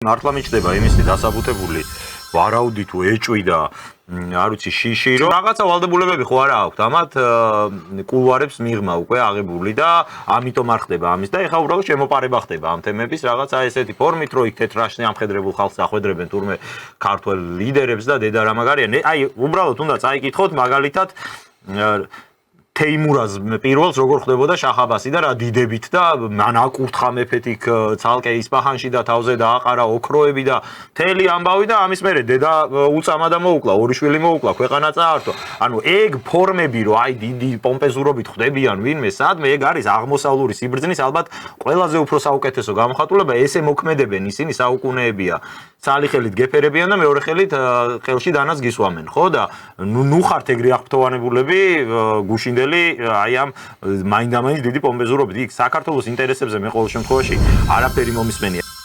მართლა მიჩნდება იმისი დასაბუთებული ვარაუდი თუ ეჭვი და არ ვიცი შიში რომ რაღაცა ვალდებულებები ხო არა აქვთ ამათ კულუარებს მიღმა უკვე აღებული და ამიტომ არ ხდება ამის და ეხლა უბრალოდ შემოპარება ხდება ამ თემების რაღაცა ესეთი ფორმით რომ იქ თეთრაშნე ამხედრებულ ხალხს ახვედრებენ თურმე ქართველ ლიდერებს და დედა რა მაგარიან აი უბრალოდ უნდა წაიკითხოთ მაგალითად თეიმურაზ პირველს როგორ ხდებოდა შახაბასი და რა დიდებით და მან აკურთხა მეფეთ იქ ცალკე ისპაჰანში და თავზე დააყარა ოქროები და მთელი ამბავი და ამის მერე დედა უწამა და მოუკლა ორი შვილი მოუკლა ქვეყანა წაართო ანუ ეგ ფორმები რომ აი დიდი პომპეზურობით ხდებიან ვინმე სადმე ეგ არის აღმოსავლური სიბრძნის ალბათ ყველაზე უფრო საუკეთესო გამოხატულება ესე მოქმედებენ ისინი საუკუნეებია ცალი ხელით გეფერებიან და მეორე ხელით ხელში დანაც გისვამენ ხო და ნუ ხართ ეგრე აღფრთოვანებულები გუშინდელი აი ამ მაინდამაინც დიდი პომპეზურობით იქ საქართველოს ინტერესებზე მე ყოველ შემთხვევაში არაფერი მომისმენია